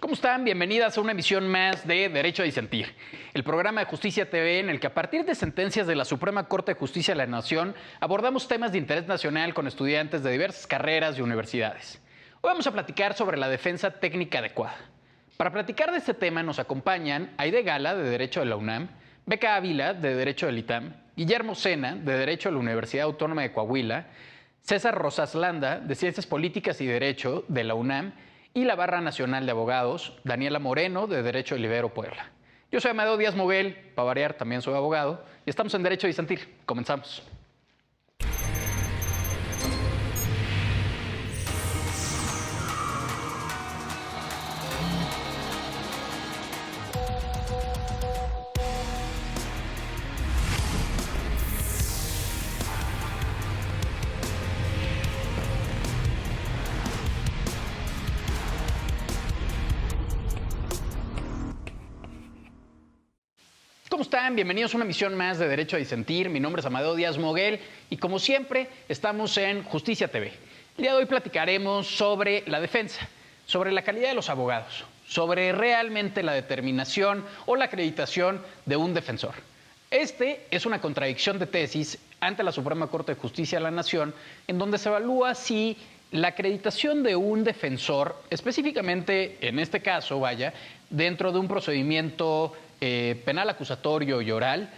¿Cómo están? Bienvenidas a una emisión más de Derecho a Disentir, el programa de Justicia TV en el que a partir de sentencias de la Suprema Corte de Justicia de la Nación abordamos temas de interés nacional con estudiantes de diversas carreras y universidades. Hoy vamos a platicar sobre la defensa técnica adecuada. Para platicar de este tema nos acompañan Aide Gala, de Derecho de la UNAM, Beca Ávila, de Derecho del ITAM, Guillermo Sena, de Derecho de la Universidad Autónoma de Coahuila, César Rosas Landa, de Ciencias Políticas y Derecho de la UNAM, y la Barra Nacional de Abogados, Daniela Moreno, de Derecho del Ibero Puebla. Yo soy Amadeo Díaz Moguel, para variar, también soy abogado, y estamos en Derecho a Disentir. Comenzamos. ¿Cómo están? Bienvenidos a una emisión más de Derecho a Disentir. Mi nombre es Amadeo Díaz Moguel y como siempre estamos en Justicia TV. El día de hoy platicaremos sobre la defensa, sobre la calidad de los abogados, sobre realmente la determinación o la acreditación de un defensor. Este es una contradicción de tesis ante la Suprema Corte de Justicia de la Nación, en donde se evalúa si la acreditación de un defensor, específicamente en este caso, dentro de un procedimiento penal acusatorio y oral,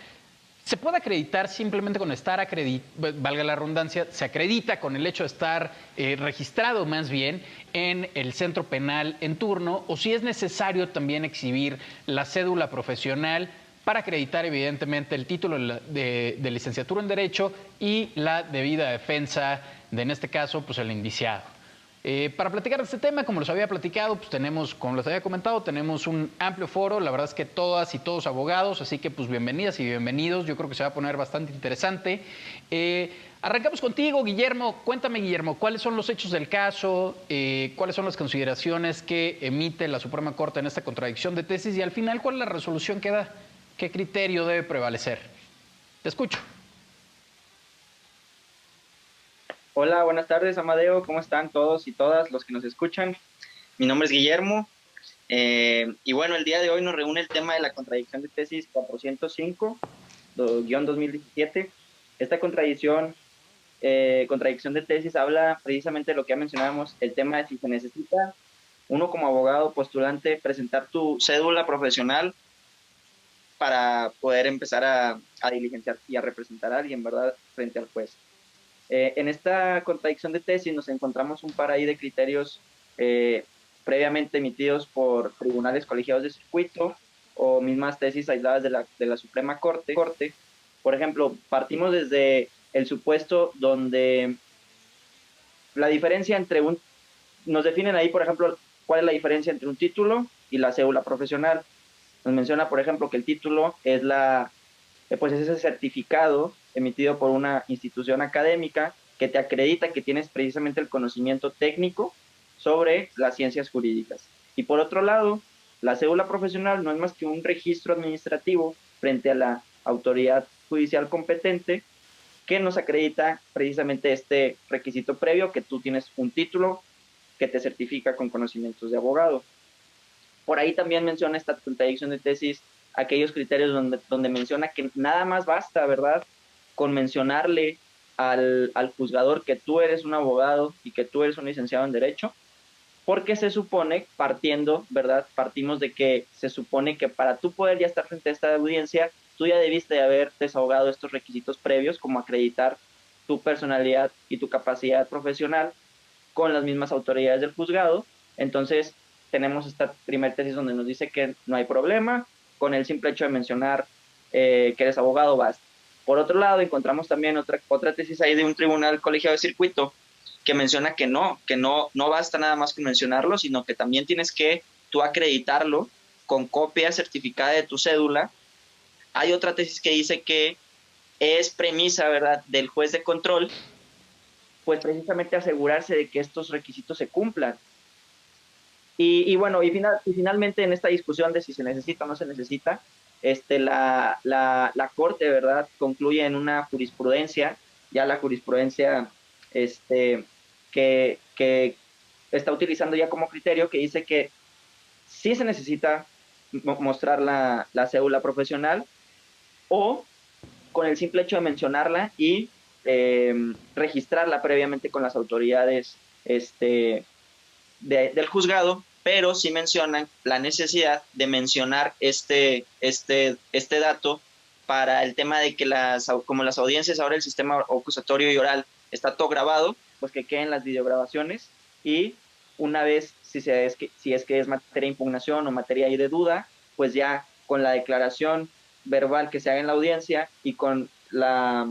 se puede acreditar simplemente con estar valga la redundancia, se acredita con el hecho de estar registrado más bien en el centro penal en turno, o si es necesario también exhibir la cédula profesional para acreditar evidentemente el título de licenciatura en Derecho y la debida defensa de, en este caso, pues el indiciado. Para platicar de este tema, como les había platicado, pues tenemos, como les había comentado, tenemos un amplio foro, la verdad es que todas y todos abogados, así que pues bienvenidas y bienvenidos, yo creo que se va a poner bastante interesante. Arrancamos contigo, Guillermo. Cuéntame, Guillermo, ¿cuáles son los hechos del caso? ¿Cuáles son las consideraciones que emite la Suprema Corte en esta contradicción de tesis? Y al final, ¿cuál es la resolución que da? ¿Qué criterio debe prevalecer? Te escucho. Hola, buenas tardes, Amadeo. ¿Cómo están todos y todas los que nos escuchan? Mi nombre es Guillermo. Y bueno, el día de hoy nos reúne el tema de la contradicción de tesis 405-2017. Esta contradicción de tesis habla precisamente de lo que ya mencionábamos, el tema de si se necesita uno como abogado postulante presentar tu cédula profesional para poder empezar a diligenciar y a representar a alguien, ¿verdad?, frente al juez. En esta contradicción de tesis nos encontramos un par ahí de criterios previamente emitidos por tribunales colegiados de circuito o mismas tesis aisladas de la Suprema Corte. Por ejemplo, partimos desde el supuesto donde la diferencia entre nos definen ahí, por ejemplo, cuál es la diferencia entre un título y la cédula profesional. Nos menciona, por ejemplo, que el título es pues es ese certificado emitido por una institución académica que te acredita que tienes precisamente el conocimiento técnico sobre las ciencias jurídicas. Y por otro lado, la cédula profesional no es más que un registro administrativo frente a la autoridad judicial competente que nos acredita precisamente este requisito previo, que tú tienes un título que te certifica con conocimientos de abogado. Por ahí también menciona esta contradicción de tesis aquellos criterios donde menciona que nada más basta, ¿verdad?, con mencionarle al juzgador que tú eres un abogado y que tú eres un licenciado en Derecho, porque se supone, partimos de que se supone que para tú poder ya estar frente a esta audiencia, tú ya debiste de haber desahogado estos requisitos previos, como acreditar tu personalidad y tu capacidad profesional con las mismas autoridades del juzgado. Entonces, tenemos esta primera tesis donde nos dice que no hay problema, con el simple hecho de mencionar que eres abogado basta. Por otro lado, encontramos también otra tesis ahí de un tribunal colegiado de circuito que menciona que no basta nada más con mencionarlo, sino que también tienes que tú acreditarlo con copia certificada de tu cédula. Hay otra tesis que dice que es premisa, ¿verdad?, del juez de control, pues precisamente asegurarse de que estos requisitos se cumplan. Y bueno, finalmente en esta discusión de si se necesita o no se necesita, la Corte, ¿verdad?, concluye en una jurisprudencia, ya la jurisprudencia que está utilizando ya como criterio, que dice que sí se necesita mostrar la cédula profesional, o con el simple hecho de mencionarla y registrarla previamente con las autoridades del juzgado, pero sí mencionan la necesidad de mencionar este dato para el tema de que como las audiencias, ahora el sistema acusatorio y oral está todo grabado, pues que queden las videograbaciones, y una vez, si es que es materia de impugnación o materia ahí de duda, pues ya con la declaración verbal que se haga en la audiencia y con la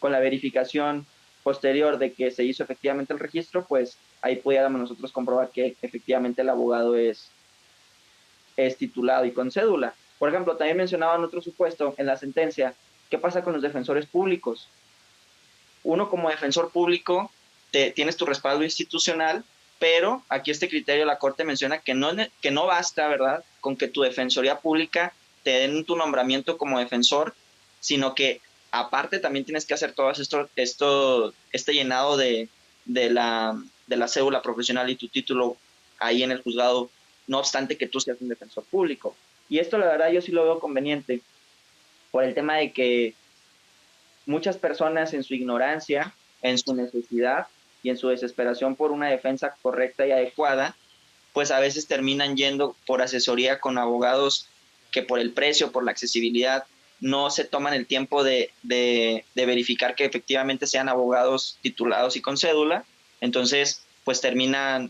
verificación posterior de que se hizo efectivamente el registro, pues ahí pudiéramos nosotros comprobar que efectivamente el abogado es titulado y con cédula. Por ejemplo, también mencionaban otro supuesto en la sentencia: ¿qué pasa con los defensores públicos? Uno, como defensor público, tienes tu respaldo institucional, pero aquí este criterio la Corte menciona que no basta, ¿verdad?, con que tu defensoría pública te den tu nombramiento como defensor, sino que aparte también tienes que hacer todo este llenado de la cédula profesional y tu título ahí en el juzgado, no obstante que tú seas un defensor público. Y esto, la verdad, yo sí lo veo conveniente por el tema de que muchas personas, en su ignorancia, en su necesidad y en su desesperación por una defensa correcta y adecuada, pues a veces terminan yendo por asesoría con abogados que por el precio, por la accesibilidad, no se toman el tiempo de verificar que efectivamente sean abogados titulados y con cédula. Entonces, pues termina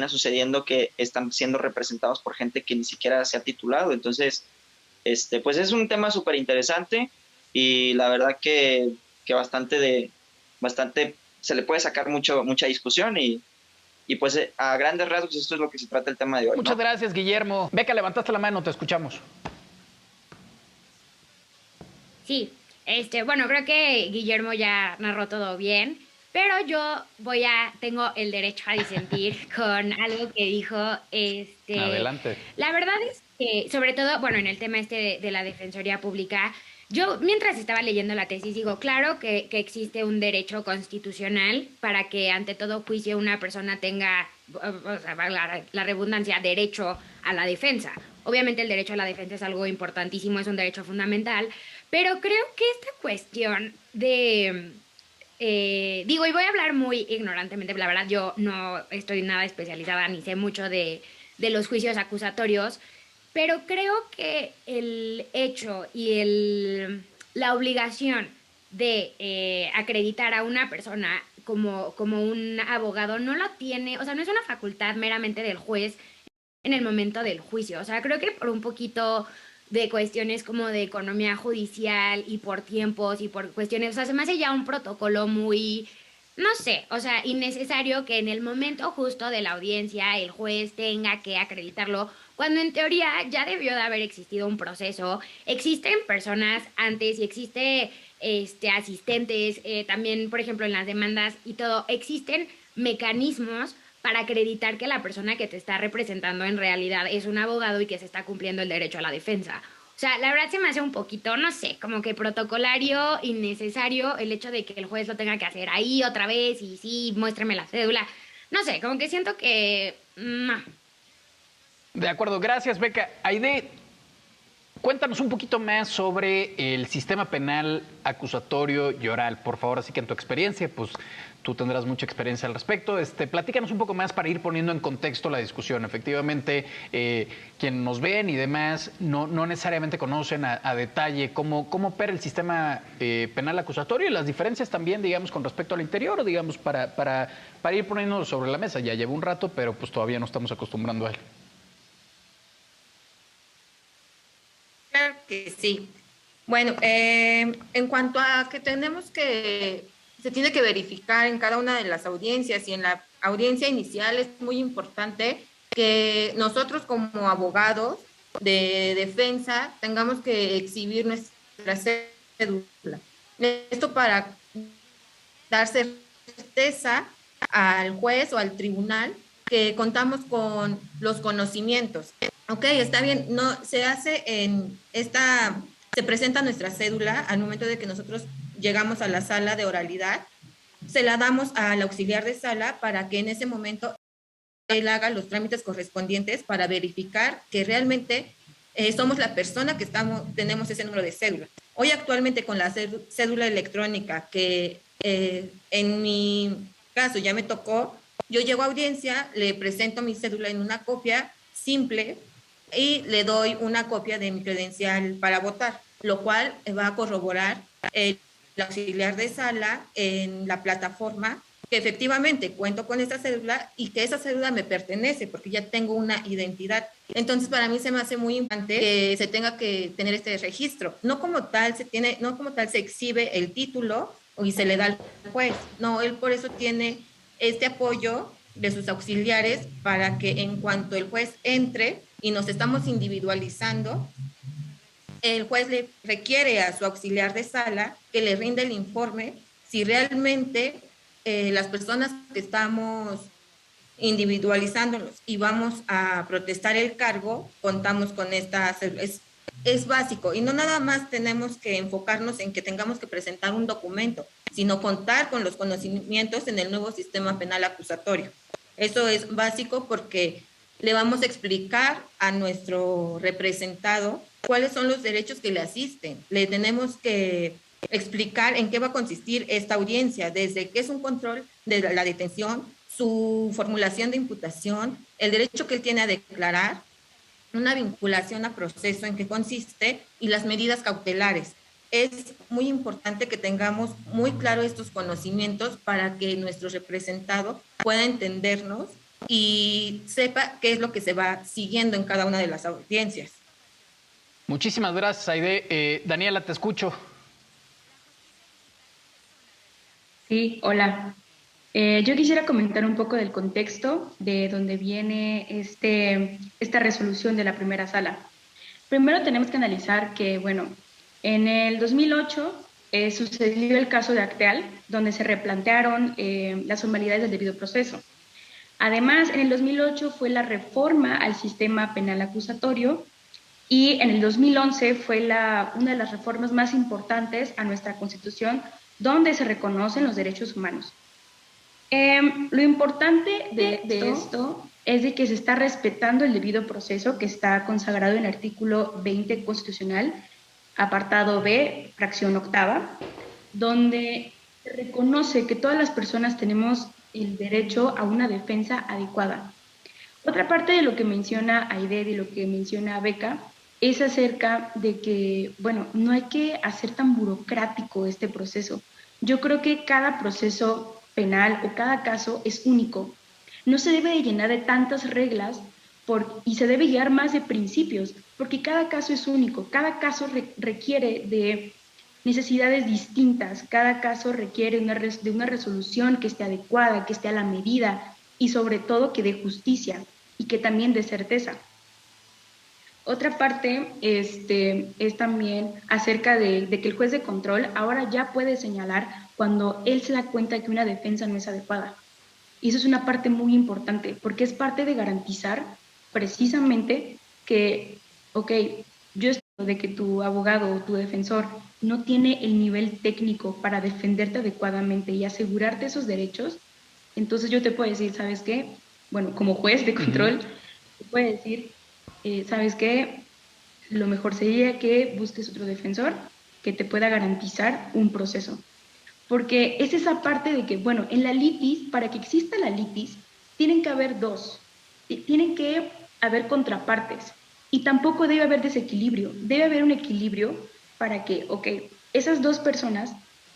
sucediendo que están siendo representados por gente que ni siquiera se ha titulado. Entonces, pues es un tema súper interesante, y la verdad que bastante se le puede sacar mucha discusión, y pues a grandes rasgos esto es lo que se trata el tema de hoy, Muchas ¿no? gracias, Guillermo. Beca, levantaste la mano, te escuchamos. Sí, bueno, creo que Guillermo ya narró todo bien, pero yo tengo el derecho a disentir con algo que dijo, Adelante. la verdad es que, sobre todo, bueno, en el tema de la Defensoría Pública, yo mientras estaba leyendo la tesis digo, claro que existe un derecho constitucional para que ante todo juicio una persona tenga, o sea, la redundancia, derecho a la defensa. Obviamente el derecho a la defensa es algo importantísimo, es un derecho fundamental, pero creo que esta cuestión digo, y voy a hablar muy ignorantemente, la verdad yo no estoy nada especializada ni sé mucho de los juicios acusatorios, pero creo que el hecho y la obligación de acreditar a una persona como un abogado no lo tiene, o sea, no es una facultad meramente del juez en el momento del juicio. O sea, creo que por un poquito de cuestiones como de economía judicial y por tiempos y por cuestiones, o sea, se me hace ya un protocolo muy, no sé, o sea, innecesario que en el momento justo de la audiencia el juez tenga que acreditarlo, cuando en teoría ya debió de haber existido un proceso, existen personas antes y existe asistentes, también por ejemplo en las demandas y todo, existen mecanismos para acreditar que la persona que te está representando en realidad es un abogado y que se está cumpliendo el derecho a la defensa. O sea, la verdad se me hace un poquito, no sé, como que protocolario, innecesario el hecho de que el juez lo tenga que hacer ahí otra vez y sí, muéstrame la cédula. No sé, como que siento que no. De acuerdo, gracias, Beca. Aide, cuéntanos un poquito más sobre el sistema penal acusatorio y oral, por favor. Así que en tu experiencia, pues tú tendrás mucha experiencia al respecto. Platícanos un poco más para ir poniendo en contexto la discusión. Efectivamente, quienes nos ven y demás no necesariamente conocen a detalle cómo opera el sistema penal acusatorio y las diferencias también, digamos, con respecto al interior, digamos, para ir poniéndolo sobre la mesa. Ya lleva un rato, pero pues todavía no estamos acostumbrando a él. Claro que sí. Bueno, en cuanto a que se tiene que verificar en cada una de las audiencias, y en la audiencia inicial es muy importante que nosotros como abogados de defensa tengamos que exhibir nuestra cédula. Esto para dar certeza al juez o al tribunal que contamos con los conocimientos. Ok, está bien, no se hace se presenta nuestra cédula al momento de que nosotros llegamos a la sala de oralidad, se la damos al auxiliar de sala para que en ese momento él haga los trámites correspondientes para verificar que realmente somos la persona que tenemos ese número de cédula. Hoy actualmente con la cédula electrónica, que en mi caso ya me tocó, yo llego a audiencia, le presento mi cédula en una copia simple y le doy una copia de mi credencial para votar, lo cual va a corroborar el auxiliar de sala en la plataforma que efectivamente cuento con esa cédula y que esa cédula me pertenece porque ya tengo una identidad. Entonces, para mí se me hace muy importante que se tenga que tener este registro. No como tal se exhibe el título y se le da al juez. No, él por eso tiene este apoyo de sus auxiliares para que en cuanto el juez entre y nos estamos individualizando, el juez le requiere a su auxiliar de sala que le rinda el informe si realmente las personas que estamos individualizándonos y vamos a protestar el cargo, contamos con esta, es básico y no nada más tenemos que enfocarnos en que tengamos que presentar un documento, sino contar con los conocimientos en el nuevo sistema penal acusatorio. Eso es básico porque le vamos a explicar a nuestro representado cuáles son los derechos que le asisten. Le tenemos que explicar en qué va a consistir esta audiencia, desde qué es un control de la detención, su formulación de imputación, el derecho que él tiene a declarar, una vinculación a proceso en qué consiste y las medidas cautelares. Es muy importante que tengamos muy claro estos conocimientos para que nuestro representado pueda entendernos y sepa qué es lo que se va siguiendo en cada una de las audiencias. Muchísimas gracias, Aide. Daniela, te escucho. Sí, hola. Yo quisiera comentar un poco del contexto de donde viene esta resolución de la primera sala. Primero tenemos que analizar que, bueno, en el 2008 sucedió el caso de Acteal, donde se replantearon las formalidades del debido proceso. Además, en el 2008 fue la reforma al sistema penal acusatorio y en el 2011 fue una de las reformas más importantes a nuestra Constitución, donde se reconocen los derechos humanos. Lo importante de esto es de que se está respetando el debido proceso que está consagrado en el artículo 20 constitucional, apartado B, fracción octava, donde se reconoce que todas las personas tenemos el derecho a una defensa adecuada. Otra parte de lo que menciona Aide y lo que menciona Beca es acerca de que, bueno, no hay que hacer tan burocrático este proceso. Yo creo que cada proceso penal o cada caso es único. No se debe de llenar de tantas reglas y se debe guiar más de principios, porque cada caso es único, cada caso requiere de necesidades distintas, cada caso requiere de una resolución que esté adecuada, que esté a la medida y sobre todo que dé justicia y que también dé certeza. Otra parte es también acerca de que el juez de control ahora ya puede señalar cuando él se da cuenta de que una defensa no es adecuada. Y eso es una parte muy importante, porque es parte de garantizar precisamente que, ok, yo estoy de que tu abogado o tu defensor no tiene el nivel técnico para defenderte adecuadamente y asegurarte esos derechos, entonces yo te puedo decir, ¿sabes qué? Bueno, como juez de control, te puedo decir, ¿sabes qué? Lo mejor sería que busques otro defensor que te pueda garantizar un proceso. Porque es esa parte de que, bueno, en la litis, para que exista la litis, tienen que haber dos, tienen que haber contrapartes y tampoco debe haber desequilibrio, debe haber un equilibrio para que, ok, esas dos personas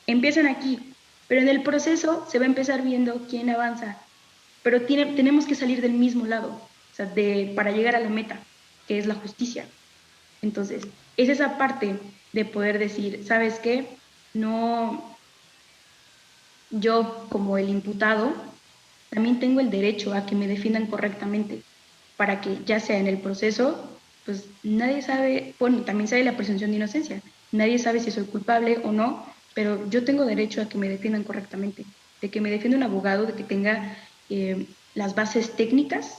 empiezan aquí, pero en el proceso se va a empezar viendo quién avanza, pero tenemos que salir del mismo lado, o sea, para llegar a la meta, que es la justicia. Entonces, es esa parte de poder decir, ¿sabes qué? No, yo como el imputado también tengo el derecho a que me defiendan correctamente para que ya sea en el proceso, pues nadie sabe, bueno, también sabe la presunción de inocencia, nadie sabe si soy culpable o no, pero yo tengo derecho a que me defiendan correctamente, de que me defienda un abogado, de que tenga las bases técnicas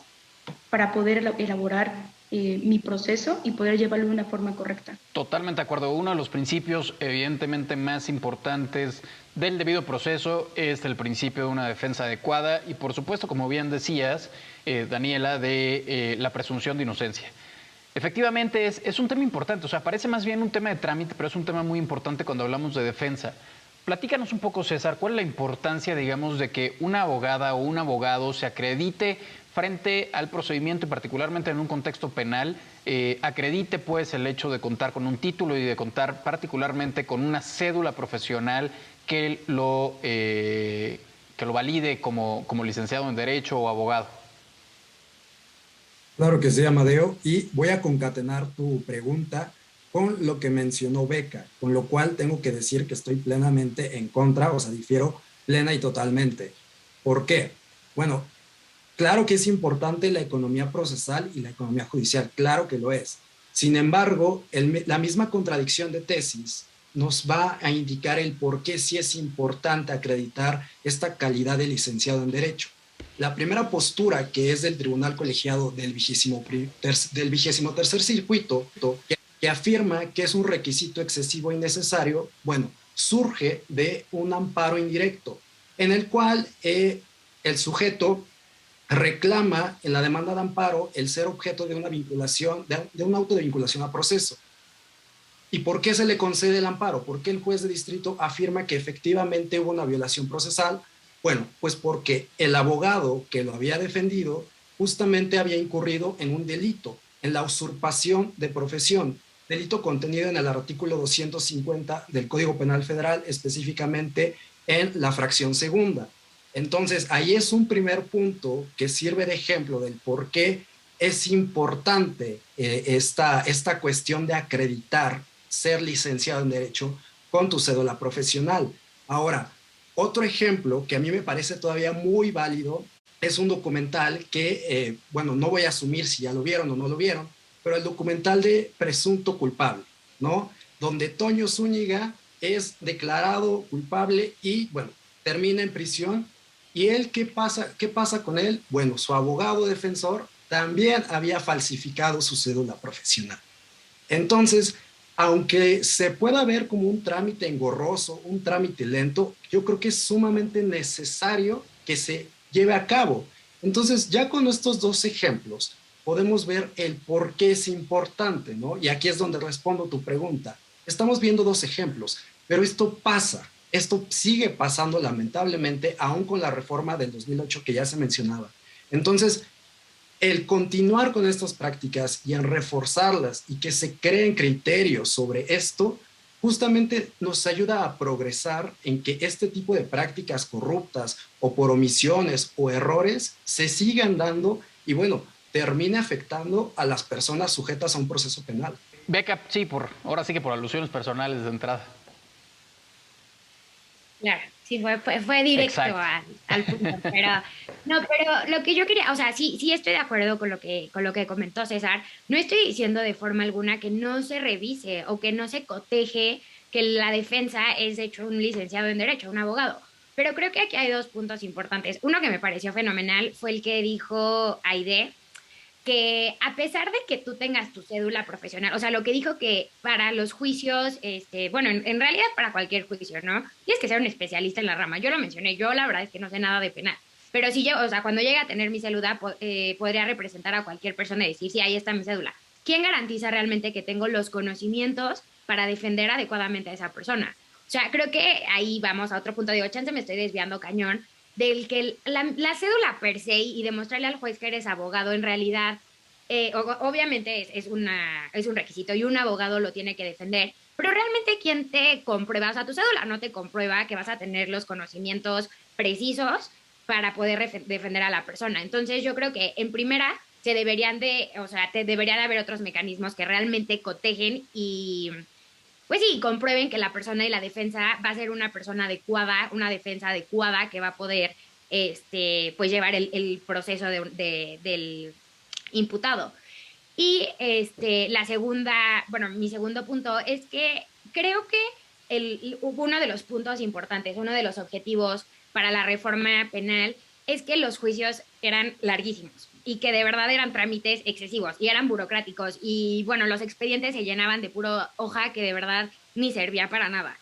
para poder elaborar mi proceso y poder llevarlo de una forma correcta. Totalmente de acuerdo. Uno de los principios evidentemente más importantes del debido proceso es el principio de una defensa adecuada y por supuesto, como bien decías, Daniela, de la presunción de inocencia. Efectivamente es un tema importante, o sea, parece más bien un tema de trámite, pero es un tema muy importante cuando hablamos de defensa. Platícanos un poco, César, ¿cuál es la importancia, digamos, de que una abogada o un abogado se acredite frente al procedimiento y particularmente en un contexto penal, acredite pues el hecho de contar con un título y de contar particularmente con una cédula profesional que lo valide como licenciado en Derecho o abogado? Claro que sí, Amadeo, y voy a concatenar tu pregunta con lo que mencionó Beca, con lo cual tengo que decir que estoy plenamente en contra, o sea, difiero plena y totalmente. ¿Por qué? Bueno, claro que es importante la economía procesal y la economía judicial, claro que lo es. Sin embargo, la misma contradicción de tesis nos va a indicar el por qué sí es importante acreditar esta calidad de licenciado en Derecho. La primera postura, que es del Tribunal Colegiado del 23º Circuito, que afirma que es un requisito excesivo y necesario, bueno, surge de un amparo indirecto, en el cual el sujeto reclama en la demanda de amparo el ser objeto de una vinculación, de un auto de vinculación a proceso. ¿Y por qué se le concede el amparo? ¿Por qué el juez de distrito afirma que efectivamente hubo una violación procesal? Bueno, pues porque el abogado que lo había defendido justamente había incurrido en un delito, en la usurpación de profesión, delito contenido en el artículo 250 del Código Penal Federal, específicamente en la fracción segunda. Entonces, ahí es un primer punto que sirve de ejemplo del por qué es importante esta cuestión de acreditar ser licenciado en Derecho con tu cédula profesional. Ahora, otro ejemplo que a mí me parece todavía muy válido es un documental que, bueno, no voy a asumir si ya lo vieron o no lo vieron, pero el documental de Presunto Culpable, ¿no? Donde Toño Zúñiga es declarado culpable y, bueno, termina en prisión. ¿Y él qué pasa con él? Bueno, su abogado defensor también había falsificado su cédula profesional. Entonces, aunque se pueda ver como un trámite engorroso, un trámite lento, yo creo que es sumamente necesario que se lleve a cabo. Entonces, ya con estos dos ejemplos, podemos ver el por qué es importante, ¿no? Y aquí es donde respondo tu pregunta. Estamos viendo dos ejemplos, pero esto pasa, esto sigue pasando lamentablemente, aún con la reforma del 2008 que ya se mencionaba. Entonces, el continuar con estas prácticas y en reforzarlas y que se creen criterios sobre esto, justamente nos ayuda a progresar en que este tipo de prácticas corruptas o por omisiones o errores se sigan dando y bueno, termine afectando a las personas sujetas a un proceso penal. Beca, sí, ahora sí que por alusiones personales de entrada. Claro, sí, fue directo al punto, pero lo que yo quería, o sea, sí estoy de acuerdo con lo que comentó César. No estoy diciendo de forma alguna que no se revise o que no se coteje que la defensa es de hecho un licenciado en Derecho, un abogado. Pero creo que aquí hay dos puntos importantes. Uno que me pareció fenomenal fue el que dijo Aide, que a pesar de que tú tengas tu cédula profesional, o sea, lo que dijo que para los juicios, bueno, en realidad para cualquier juicio, ¿no? Tienes que ser un especialista en la rama. Yo lo mencioné, yo la verdad es que no sé nada de penal. Pero si yo, o sea, cuando llegue a tener mi cédula, podría representar a cualquier persona y decir, sí, ahí está mi cédula. ¿Quién garantiza realmente que tengo los conocimientos para defender adecuadamente a esa persona? O sea, creo que ahí vamos a otro punto. Digo, chance me estoy desviando cañón, del que la cédula per se y demostrarle al juez que eres abogado en realidad, obviamente es un requisito y un abogado lo tiene que defender, pero realmente ¿quién te comprueba? O sea, tu cédula no te comprueba que vas a tener los conocimientos precisos para poder defender a la persona. Entonces yo creo que en primera deberían de haber otros mecanismos que realmente cotejen y pues sí, comprueben que la persona y la defensa va a ser una persona adecuada, una defensa adecuada que va a poder pues llevar el proceso del imputado. Y la segunda, bueno, mi segundo punto es que creo que uno de los puntos importantes, uno de los objetivos para la reforma penal es que los juicios eran larguísimos. y que de verdad eran trámites excesivos y eran burocráticos y bueno, los expedientes se llenaban de puro hoja que de verdad ni servía para nada.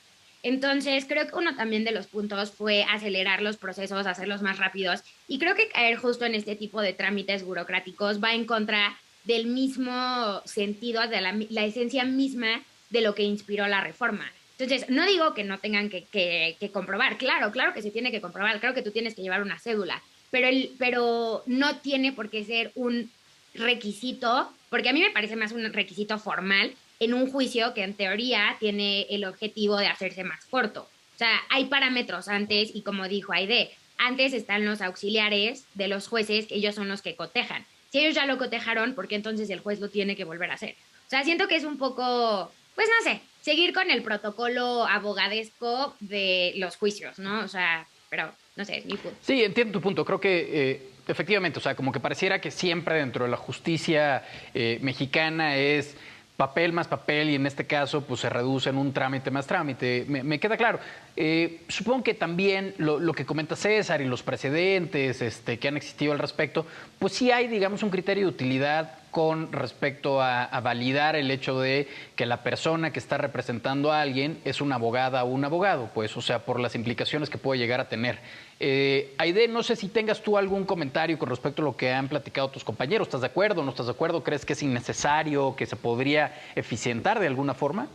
Entonces, creo que uno también de los puntos fue acelerar los procesos, hacerlos más rápidos y creo que caer justo en este tipo de trámites burocráticos va en contra del mismo sentido, de la esencia misma de lo que inspiró la reforma. Entonces, no digo que no tengan que comprobar, claro que se tiene que comprobar, claro que tú tienes que llevar una cédula, pero no tiene por qué ser un requisito, porque a mí me parece más un requisito formal en un juicio que en teoría tiene el objetivo de hacerse más corto. O sea, hay parámetros antes y como dijo Aide, antes están los auxiliares de los jueces, que ellos son los que cotejan. Si ellos ya lo cotejaron, ¿por qué entonces el juez lo tiene que volver a hacer? O sea, siento que es un poco, pues no sé, seguir con el protocolo abogadesco de los juicios, ¿no? O sea, pero no sé, es mi punto. Sí, entiendo tu punto. Creo que efectivamente, o sea, como que pareciera que siempre dentro de la justicia mexicana es papel más papel y en este caso pues se reduce en un trámite más trámite. Me queda claro. Supongo que también lo que comenta César y los precedentes que han existido al respecto, pues sí hay, digamos, un criterio de utilidad con respecto a validar el hecho de que la persona que está representando a alguien es una abogada o un abogado, pues, o sea, por las implicaciones que puede llegar a tener. Aide, no sé si tengas tú algún comentario con respecto a lo que han platicado tus compañeros. ¿Estás de acuerdo o no estás de acuerdo? ¿Crees que es innecesario, que se podría eficientar de alguna forma?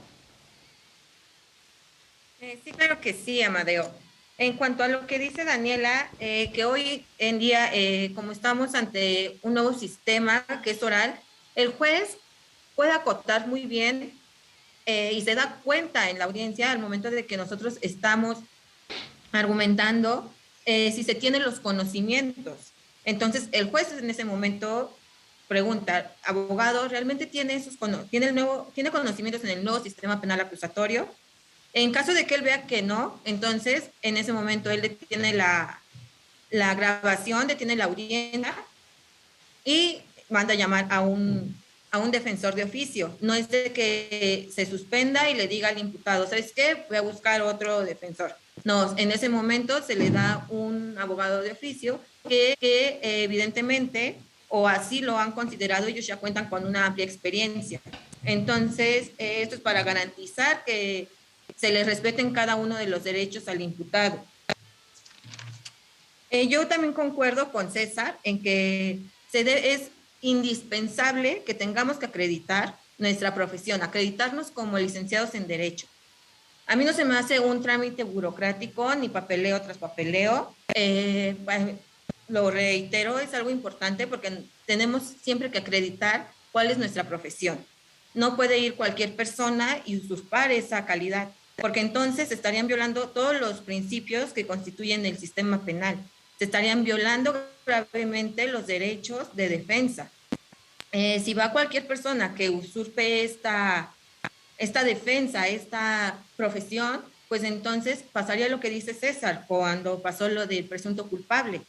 Sí, claro que sí, Amadeo. En cuanto a lo que dice Daniela, que hoy en día, como estamos ante un nuevo sistema que es oral, el juez puede acotar muy bien y se da cuenta en la audiencia al momento de que nosotros estamos argumentando si se tienen los conocimientos. Entonces, el juez en ese momento pregunta, abogado, ¿realmente tiene conocimientos en el nuevo sistema penal acusatorio? En caso de que él vea que no, entonces en ese momento él detiene la grabación, detiene la audiencia y manda a llamar a un defensor de oficio. No es de que se suspenda y le diga al imputado, ¿sabes qué? Voy a buscar otro defensor. No, en ese momento se le da un abogado de oficio que evidentemente, o así lo han considerado, ellos ya cuentan con una amplia experiencia. Entonces, esto es para garantizar que se les respeten cada uno de los derechos al imputado. Yo también concuerdo con César en que es indispensable que tengamos que acreditar nuestra profesión, acreditarnos como licenciados en Derecho. A mí no se me hace un trámite burocrático ni papeleo tras papeleo. Lo reitero, es algo importante porque tenemos siempre que acreditar cuál es nuestra profesión. No puede ir cualquier persona y usurpar esa calidad, porque entonces estarían violando todos los principios que constituyen el sistema penal. Se estarían violando gravemente los derechos de defensa. Si va cualquier persona que usurpe esta defensa, esta profesión, pues entonces pasaría lo que dice César cuando pasó lo del presunto culpable.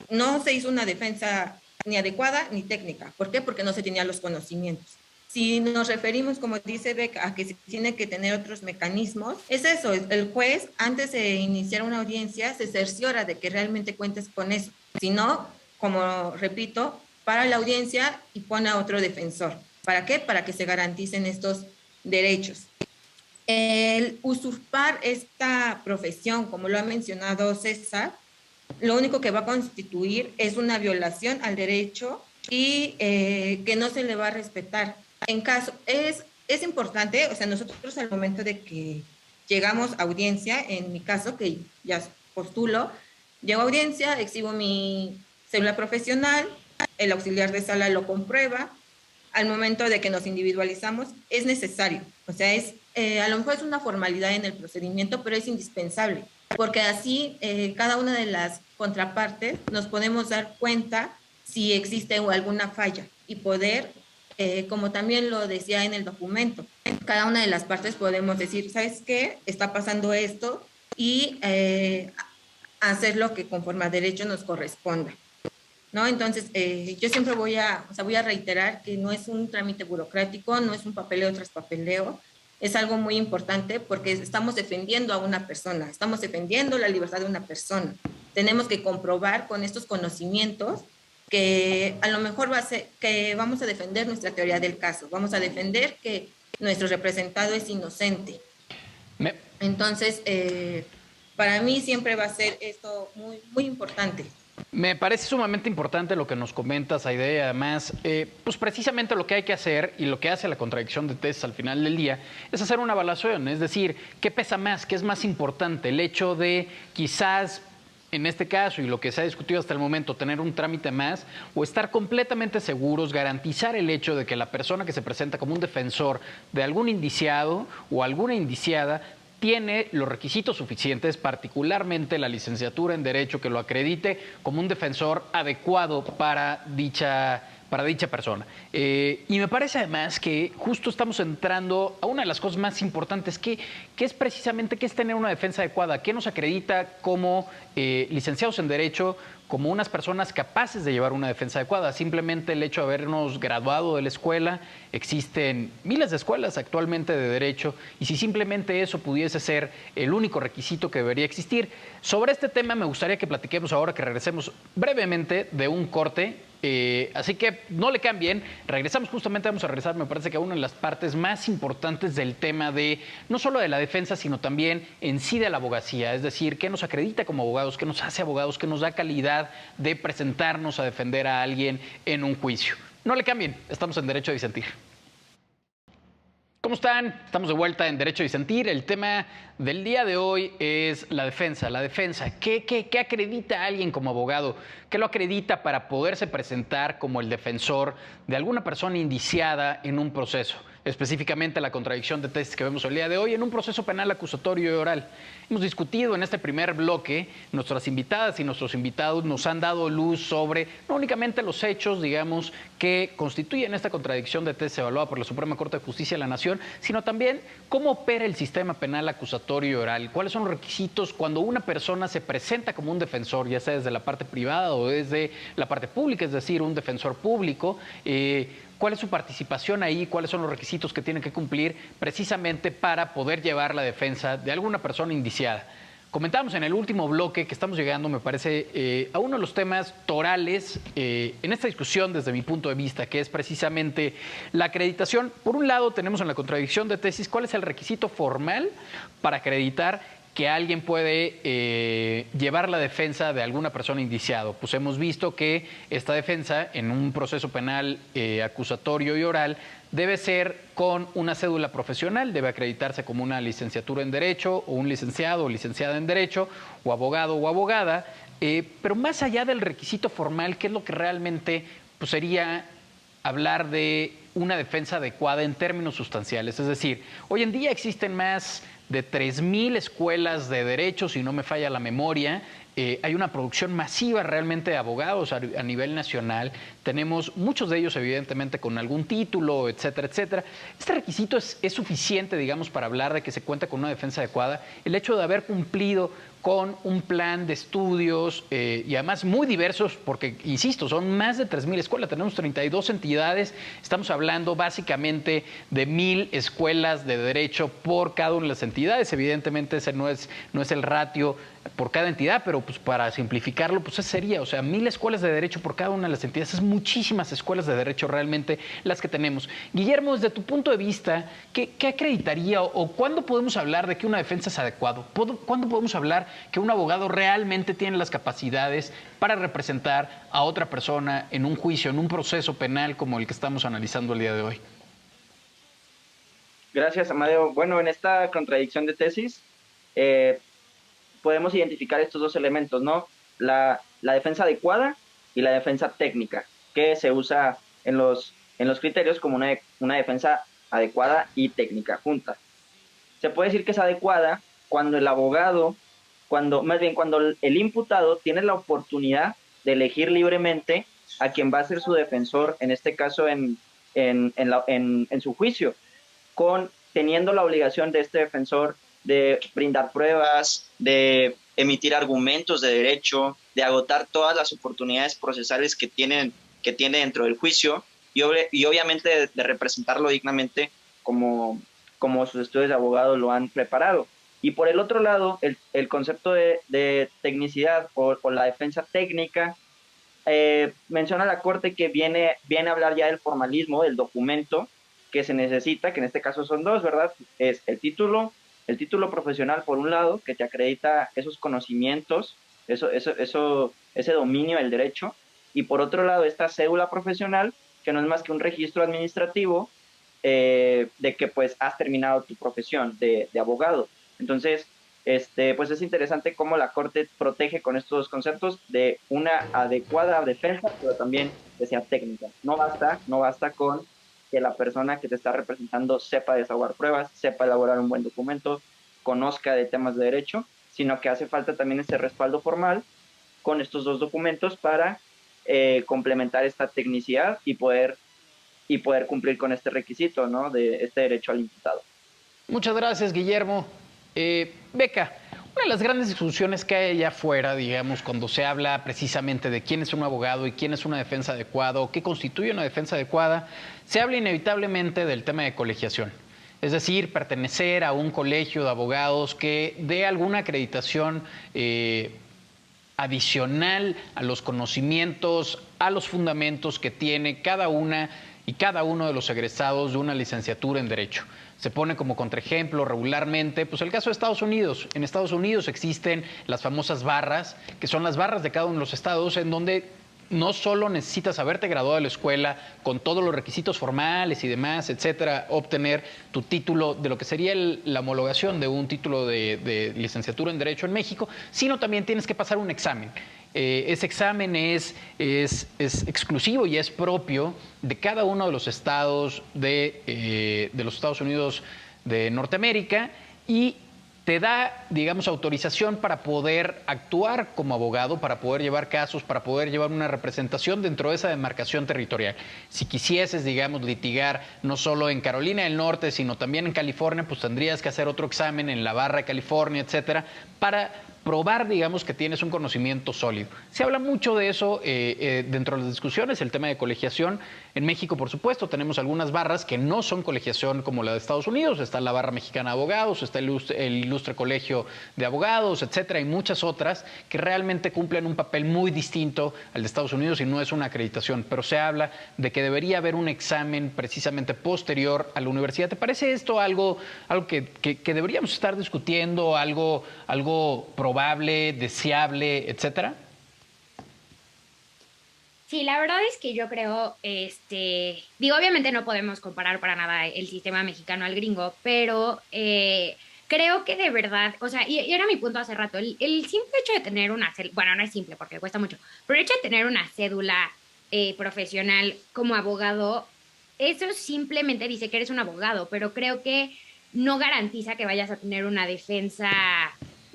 No se hizo una defensa ni adecuada ni técnica. ¿Por qué? Porque no se tenían los conocimientos. Si nos referimos, como dice Beck, a que se tiene que tener otros mecanismos, es eso, el juez antes de iniciar una audiencia se cerciora de que realmente cuentes con eso. Si no, como repito, para la audiencia y pone a otro defensor. ¿Para qué? Para que se garanticen estos derechos. El usurpar esta profesión, como lo ha mencionado César, lo único que va a constituir es una violación al derecho y que no se le va a respetar. En caso, es importante, o sea, nosotros al momento de que llegamos a audiencia, en mi caso, que ya postulo, llego a audiencia, exhibo mi cédula profesional, el auxiliar de sala lo comprueba, al momento de que nos individualizamos, es necesario, o sea, a lo mejor es una formalidad en el procedimiento, pero es indispensable, porque así cada una de las contrapartes nos podemos dar cuenta si existe alguna falla y poder, como también lo decía en el documento, cada una de las partes podemos decir, ¿sabes qué? Está pasando esto y hacer lo que conforme a derecho nos corresponda, ¿no? Entonces, yo siempre voy a reiterar que no es un trámite burocrático, no es un papeleo tras papeleo, es algo muy importante porque estamos defendiendo a una persona, estamos defendiendo la libertad de una persona. Tenemos que comprobar con estos conocimientos que a lo mejor va a ser que vamos a defender nuestra teoría del caso, vamos a defender que nuestro representado es inocente. Entonces, para mí siempre va a ser esto muy, muy importante. Me parece sumamente importante lo que nos comentas, Aide, y además, pues precisamente lo que hay que hacer y lo que hace la contradicción de tesis al final del día es hacer una evaluación, es decir, ¿qué pesa más? ¿Qué es más importante? El hecho de quizás, en este caso, y lo que se ha discutido hasta el momento, tener un trámite más o estar completamente seguros, garantizar el hecho de que la persona que se presenta como un defensor de algún indiciado o alguna indiciada tiene los requisitos suficientes, particularmente la licenciatura en Derecho, que lo acredite como un defensor adecuado para dicha persona. Y me parece además que justo estamos entrando a una de las cosas más importantes, que es precisamente qué es tener una defensa adecuada, qué nos acredita como licenciados en Derecho, como unas personas capaces de llevar una defensa adecuada. Simplemente el hecho de habernos graduado de la escuela, existen miles de escuelas actualmente de Derecho, y si simplemente eso pudiese ser el único requisito que debería existir. Sobre este tema me gustaría que platiquemos ahora que regresemos brevemente de un corte. Así que no le cambien, regresamos, justamente vamos a regresar, me parece que a una de las partes más importantes del tema de, no solo de la defensa, sino también en sí de la abogacía, es decir, qué nos acredita como abogados, qué nos hace abogados, qué nos da calidad de presentarnos a defender a alguien en un juicio. No le cambien, estamos en Derecho a Disentir. ¿Cómo están? Estamos de vuelta en Derecho a Disentir. El tema del día de hoy es la defensa. La defensa, ¿qué acredita a alguien como abogado? ¿Qué lo acredita para poderse presentar como el defensor de alguna persona indiciada en un proceso? Específicamente la contradicción de tesis que vemos el día de hoy en un proceso penal acusatorio y oral. Hemos discutido en este primer bloque, nuestras invitadas y nuestros invitados nos han dado luz sobre no únicamente los hechos, digamos, que constituyen esta contradicción de tesis evaluada por la Suprema Corte de Justicia de la Nación, sino también cómo opera el sistema penal acusatorio y oral, cuáles son los requisitos cuando una persona se presenta como un defensor, ya sea desde la parte privada o desde la parte pública, es decir, un defensor público, cuál es su participación ahí, cuáles son los requisitos que tienen que cumplir precisamente para poder llevar la defensa de alguna persona indiciada. Comentábamos en el último bloque que estamos llegando, me parece, a uno de los temas torales en esta discusión desde mi punto de vista, que es precisamente la acreditación. Por un lado, tenemos en la contradicción de tesis cuál es el requisito formal para acreditar que alguien puede llevar la defensa de alguna persona indiciado. Pues hemos visto que esta defensa en un proceso penal acusatorio y oral debe ser con una cédula profesional, debe acreditarse como una licenciatura en Derecho o un licenciado o licenciada en Derecho o abogado o abogada, pero más allá del requisito formal, ¿qué es lo que realmente pues, sería hablar de una defensa adecuada en términos sustanciales? Es decir, hoy en día existen más de 3,000 escuelas de derecho, si no me falla la memoria. Hay una producción masiva realmente de abogados a nivel nacional. Tenemos muchos de ellos, evidentemente, con algún título, etcétera, etcétera. Este requisito es suficiente, digamos, para hablar de que se cuenta con una defensa adecuada. El hecho de haber cumplido con un plan de estudios y además muy diversos, porque, insisto, son más de 3,000 escuelas, tenemos 32 entidades, estamos hablando básicamente de 1,000 escuelas de derecho por cada una de las entidades. Evidentemente ese no es el ratio por cada entidad, pero pues para simplificarlo, pues ese sería, o sea, 1,000 escuelas de derecho por cada una de las entidades. Es muchísimas escuelas de derecho realmente las que tenemos. Guillermo, desde tu punto de vista, ¿qué acreditaría o cuándo podemos hablar de que una defensa es adecuada? ¿Cuándo podemos hablar que un abogado realmente tiene las capacidades para representar a otra persona en un juicio, en un proceso penal como el que estamos analizando el día de hoy? Gracias, Amadeo. Bueno, en esta contradicción de tesis podemos identificar estos dos elementos, ¿no? La defensa adecuada y la defensa técnica, que se usa en los criterios como una defensa adecuada y técnica juntas. Se puede decir que es adecuada cuando el abogado, cuando el imputado tiene la oportunidad de elegir libremente a quien va a ser su defensor, en este caso en su juicio, teniendo la obligación de este defensor de brindar pruebas, de emitir argumentos de derecho, de agotar todas las oportunidades procesales que tiene dentro del juicio y obviamente de representarlo dignamente como sus estudios de abogado lo han preparado. Y por el otro lado, el concepto de tecnicidad o la defensa técnica menciona la Corte que viene a hablar ya del formalismo, del documento que se necesita, que en este caso son dos, ¿verdad? Es el título profesional por un lado, que te acredita esos conocimientos, ese dominio del derecho, y por otro lado esta cédula profesional, que no es más que un registro administrativo de que pues has terminado tu profesión de abogado. Entonces, pues es interesante cómo la Corte protege con estos dos conceptos de una adecuada defensa, pero también que sea técnica. No basta con que la persona que te está representando sepa desahogar pruebas, sepa elaborar un buen documento, conozca de temas de derecho, sino que hace falta también ese respaldo formal con estos dos documentos para complementar esta tecnicidad y poder cumplir con este requisito, ¿no? De este derecho al imputado. Muchas gracias, Guillermo. Beca, una de las grandes discusiones que hay allá afuera, digamos, cuando se habla precisamente de quién es un abogado y quién es una defensa adecuada o qué constituye una defensa adecuada, se habla inevitablemente del tema de colegiación. Es decir, pertenecer a un colegio de abogados que dé alguna acreditación adicional a los conocimientos, a los fundamentos que tiene cada una y cada uno de los egresados de una licenciatura en Derecho. Se pone como contraejemplo regularmente pues el caso de Estados Unidos. En Estados Unidos existen las famosas barras, que son las barras de cada uno de los estados, en donde no solo necesitas haberte graduado de la escuela con todos los requisitos formales y demás, etcétera, obtener tu título de lo que sería la homologación de un título de licenciatura en Derecho en México, sino también tienes que pasar un examen. Ese examen es exclusivo y es propio de cada uno de los estados de los Estados Unidos de Norteamérica y te da, digamos, autorización para poder actuar como abogado, para poder llevar casos, para poder llevar una representación dentro de esa demarcación territorial. Si quisieses, digamos, litigar no solo en Carolina del Norte, sino también en California, pues tendrías que hacer otro examen en la barra de California, etcétera, para probar, digamos, que tienes un conocimiento sólido. Se habla mucho de eso dentro de las discusiones, el tema de colegiación. En México, por supuesto, tenemos algunas barras que no son colegiación como la de Estados Unidos. Está la Barra Mexicana de Abogados, está el Ilustre Colegio de Abogados, etcétera, y muchas otras que realmente cumplen un papel muy distinto al de Estados Unidos y no es una acreditación. Pero se habla de que debería haber un examen precisamente posterior a la universidad. ¿Te parece esto algo que deberíamos estar discutiendo, algo probable, deseable, etcétera? Sí, la verdad es que yo creo, digo, obviamente no podemos comparar para nada el sistema mexicano al gringo, pero creo que de verdad, o sea, y era mi punto hace rato, el simple hecho de tener bueno, no es simple porque cuesta mucho, pero el hecho de tener una cédula profesional como abogado, eso simplemente dice que eres un abogado, pero creo que no garantiza que vayas a tener una defensa,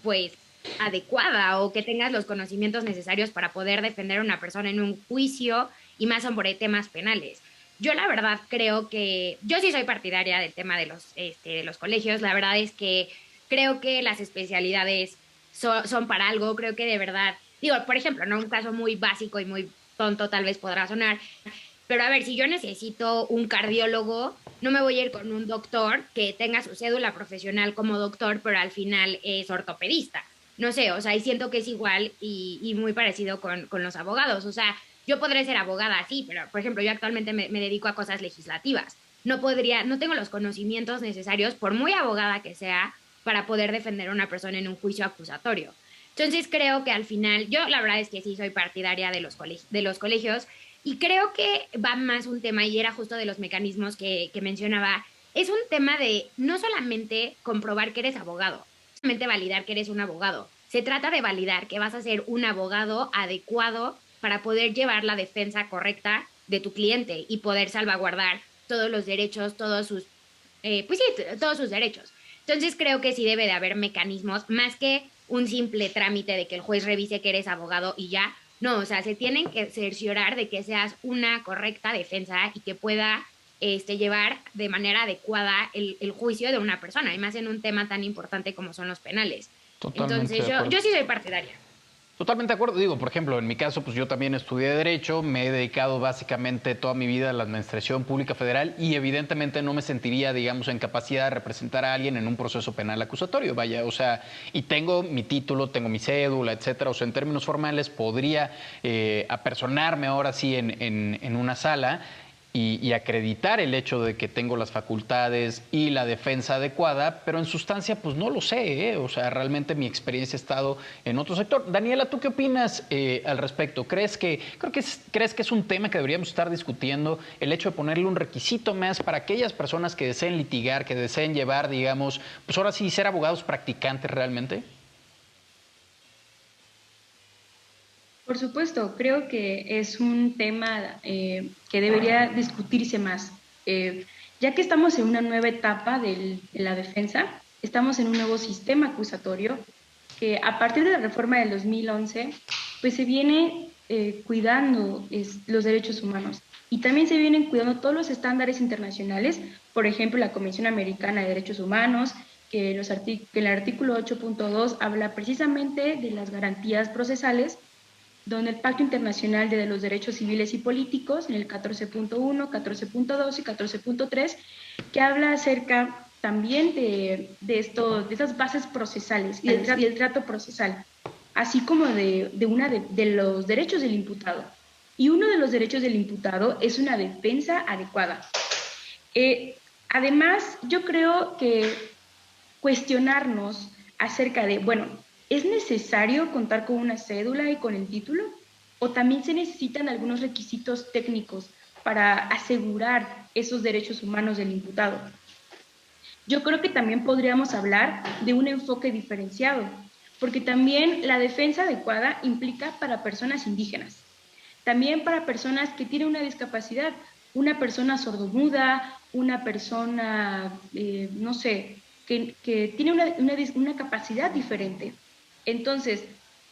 pues, adecuada o que tengas los conocimientos necesarios para poder defender a una persona en un juicio y más sobre temas penales. Yo la verdad creo que, yo sí soy partidaria del tema de los colegios, la verdad es que creo que las especialidades son para algo, creo que de verdad, digo, por ejemplo, no un caso muy básico y muy tonto tal vez podrá sonar, pero a ver, si yo necesito un cardiólogo, no me voy a ir con un doctor que tenga su cédula profesional como doctor, pero al final es ortopedista. No sé, o sea, y siento que es igual y muy parecido con los abogados. O sea, yo podré ser abogada, sí, pero por ejemplo, yo actualmente me dedico a cosas legislativas. No tengo los conocimientos necesarios, por muy abogada que sea, para poder defender a una persona en un juicio acusatorio. Entonces creo que al final, yo la verdad es que sí soy partidaria de los colegios y creo que va más un tema, y era justo de los mecanismos que mencionaba, es un tema de no solamente comprobar que eres abogado, solamente validar que eres un abogado. Se trata de validar que vas a ser un abogado adecuado para poder llevar la defensa correcta de tu cliente y poder salvaguardar todos los derechos, todos sus derechos. Entonces creo que sí debe de haber mecanismos, más que un simple trámite de que el juez revise que eres abogado y ya. No, o sea, se tienen que cerciorar de que seas una correcta defensa y que pueda llevar de manera adecuada el juicio de una persona, y más en un tema tan importante como son los penales. Totalmente. Entonces yo sí soy partidaria. Totalmente de acuerdo. Digo, por ejemplo, en mi caso, pues yo también estudié Derecho, me he dedicado básicamente toda mi vida a la Administración Pública Federal y evidentemente no me sentiría, digamos, en capacidad de representar a alguien en un proceso penal acusatorio, vaya, o sea, y tengo mi título, tengo mi cédula, etcétera, o sea, en términos formales podría apersonarme ahora sí en una sala y acreditar el hecho de que tengo las facultades y la defensa adecuada, pero en sustancia pues no lo sé, ¿eh? O sea, realmente mi experiencia ha estado en otro sector. Daniela, ¿tú qué opinas al respecto? ¿Crees que es un tema que deberíamos estar discutiendo, el hecho de ponerle un requisito más para aquellas personas que deseen litigar, que deseen llevar, digamos, pues ahora sí ser abogados practicantes realmente? Por supuesto, creo que es un tema que debería discutirse más. Ya que estamos en una nueva etapa de la defensa, estamos en un nuevo sistema acusatorio que a partir de la reforma del 2011, pues se viene cuidando los derechos humanos y también se vienen cuidando todos los estándares internacionales, por ejemplo, la Convención Americana de Derechos Humanos, que el artículo 8.2 habla precisamente de las garantías procesales, donde el Pacto Internacional de los Derechos Civiles y Políticos, en el 14.1, 14.2 y 14.3, que habla acerca también de esas bases procesales y el trato procesal, así como de los derechos del imputado. Y uno de los derechos del imputado es una defensa adecuada. Además, yo creo que cuestionarnos acerca de, bueno, ¿es necesario contar con una cédula y con el título? ¿O también se necesitan algunos requisitos técnicos para asegurar esos derechos humanos del imputado? Yo creo que también podríamos hablar de un enfoque diferenciado, porque también la defensa adecuada implica para personas indígenas, también para personas que tienen una discapacidad, una persona sordomuda, una persona, no sé, que tiene una capacidad diferente. Entonces,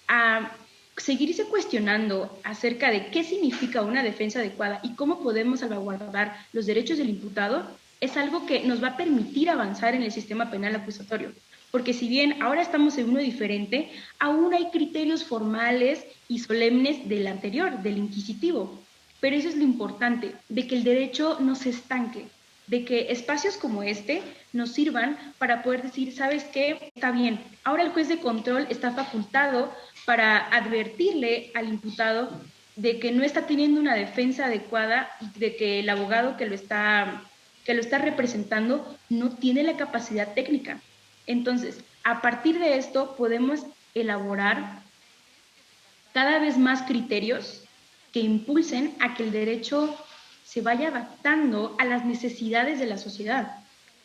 a seguirse cuestionando acerca de qué significa una defensa adecuada y cómo podemos salvaguardar los derechos del imputado es algo que nos va a permitir avanzar en el sistema penal acusatorio. Porque si bien ahora estamos en uno diferente, aún hay criterios formales y solemnes del anterior, del inquisitivo. Pero eso es lo importante, de que el derecho no se estanque, de que espacios como este nos sirvan para poder decir, ¿sabes qué? Está bien, ahora el juez de control está facultado para advertirle al imputado de que no está teniendo una defensa adecuada, de que el abogado que lo está representando no tiene la capacidad técnica. Entonces, a partir de esto podemos elaborar cada vez más criterios que impulsen a que el derecho se vaya adaptando a las necesidades de la sociedad,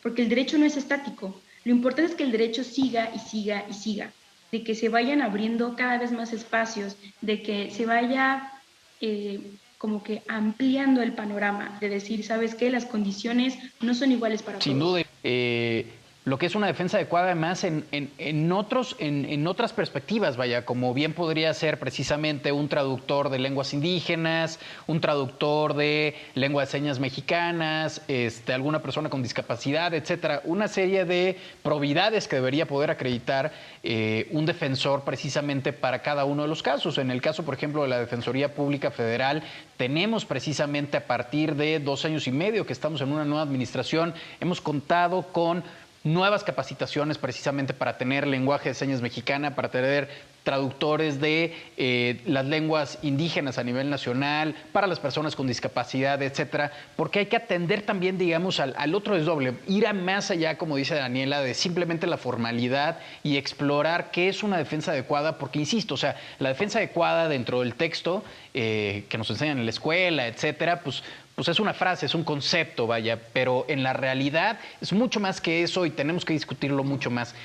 porque el derecho no es estático. Lo importante es que el derecho siga y siga y siga, de que se vayan abriendo cada vez más espacios, de que se vaya como que ampliando el panorama, de decir, ¿sabes qué? Las condiciones no son iguales para todos. Sin duda. Lo que es una defensa adecuada además en otras perspectivas, vaya, como bien podría ser precisamente un traductor de lenguas indígenas, un traductor de lengua de señas mexicanas, alguna persona con discapacidad, etcétera. Una serie de probidades que debería poder acreditar un defensor precisamente para cada uno de los casos. En el caso, por ejemplo, de la Defensoría Pública Federal, tenemos precisamente a partir de 2 años y medio que estamos en una nueva administración, hemos contado con nuevas capacitaciones precisamente para tener lenguaje de señas mexicana, para tener traductores de las lenguas indígenas a nivel nacional, para las personas con discapacidad, etcétera, porque hay que atender también, digamos, al otro desdoble, ir a más allá, como dice Daniela, de simplemente la formalidad y explorar qué es una defensa adecuada, porque insisto, o sea, la defensa adecuada dentro del texto que nos enseñan en la escuela, etcétera, pues es una frase, es un concepto, vaya, pero en la realidad es mucho más que eso y tenemos que discutirlo mucho más.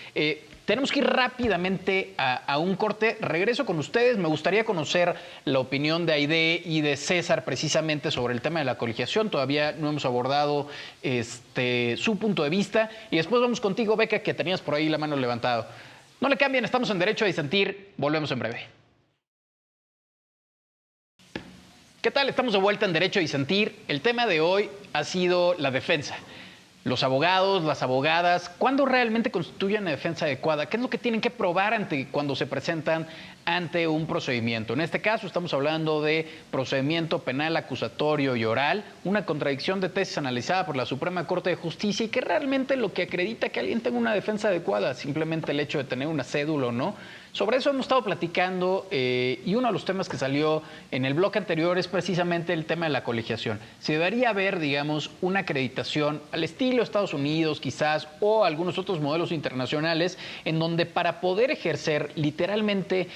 Tenemos que ir rápidamente a un corte. Regreso con ustedes. Me gustaría conocer la opinión de Aide y de César precisamente sobre el tema de la colegiación. Todavía no hemos abordado su punto de vista. Y después vamos contigo, Beca, que tenías por ahí la mano levantada. No le cambien, estamos en Derecho a Disentir. Volvemos en breve. ¿Qué tal? Estamos de vuelta en Derecho a Disentir. El tema de hoy ha sido la defensa. los abogados, las abogadas, ¿cuándo realmente constituyen una defensa adecuada? ¿Qué es lo que tienen que probar cuando se presentan ante un procedimiento? En este caso estamos hablando de procedimiento penal acusatorio y oral, una contradicción de tesis analizada por la Suprema Corte de Justicia y que realmente lo que acredita que alguien tenga una defensa adecuada, simplemente el hecho de tener una cédula o no. Sobre eso hemos estado platicando y uno de los temas que salió en el bloque anterior es precisamente el tema de la colegiación. Si debería haber, digamos, una acreditación al estilo Estados Unidos quizás o algunos otros modelos internacionales en donde para poder ejercer literalmente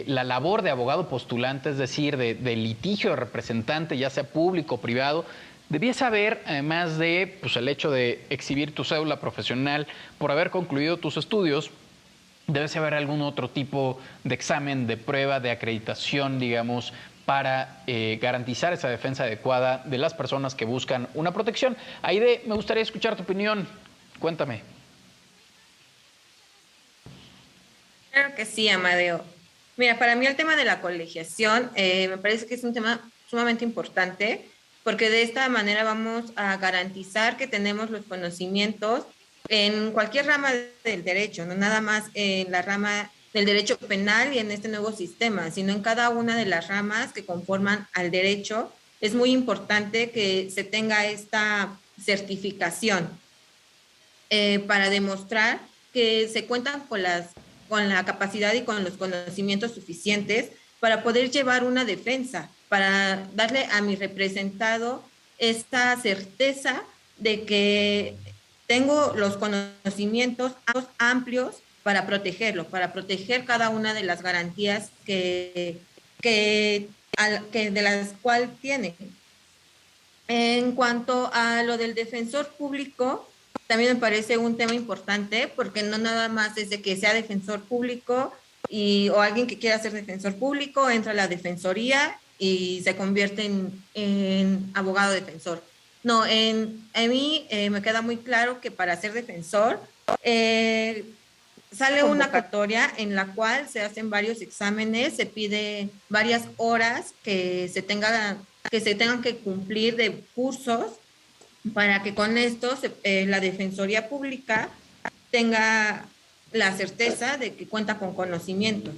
la labor de abogado postulante, es decir, de litigio de representante, ya sea público o privado, debiese haber, además de el hecho de exhibir tu cédula profesional por haber concluido tus estudios, debe haber algún otro tipo de examen, de prueba, de acreditación, digamos, para garantizar esa defensa adecuada de las personas que buscan una protección. Aide, me gustaría escuchar tu opinión. Cuéntame. Claro que sí, Amadeo. Mira, para mí el tema de la colegiación me parece que es un tema sumamente importante porque de esta manera vamos a garantizar que tenemos los conocimientos en cualquier rama del derecho, no nada más en la rama del derecho penal y en este nuevo sistema, sino en cada una de las ramas que conforman al derecho. Es muy importante que se tenga esta certificación para demostrar que se cuentan con la capacidad y con los conocimientos suficientes para poder llevar una defensa, para darle a mi representado esta certeza de que tengo los conocimientos amplios para protegerlo, para proteger cada una de las garantías de las cuales tiene. En cuanto a lo del defensor público, también me parece un tema importante porque no nada más es de que sea defensor público o alguien que quiera ser defensor público entra a la defensoría y se convierte en abogado defensor. No, a mí me queda muy claro que para ser defensor sale una convocatoria en la cual se hacen varios exámenes, se pide varias horas que se tengan que cumplir de cursos para que con esto la Defensoría Pública tenga la certeza de que cuenta con conocimientos.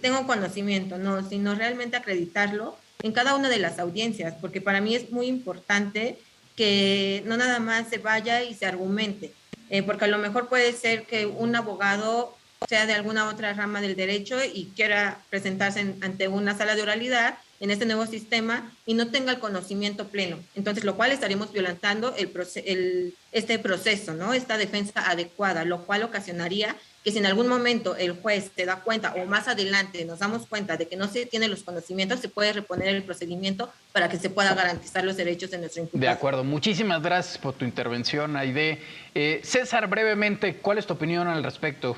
Tengo conocimiento, no, sino realmente acreditarlo en cada una de las audiencias, porque para mí es muy importante que no nada más se vaya y se argumente, porque a lo mejor puede ser que un abogado sea de alguna otra rama del derecho y quiera presentarse ante una sala de oralidad en este nuevo sistema y no tenga el conocimiento pleno. Entonces, lo cual estaríamos violentando este proceso, ¿no? Esta defensa adecuada, lo cual ocasionaría que si en algún momento el juez se da cuenta o más adelante nos damos cuenta de que no se tienen los conocimientos, se puede reponer el procedimiento para que se pueda garantizar los derechos de nuestro imputado. De acuerdo. Muchísimas gracias por tu intervención, Aide. César, brevemente, ¿cuál es tu opinión al respecto?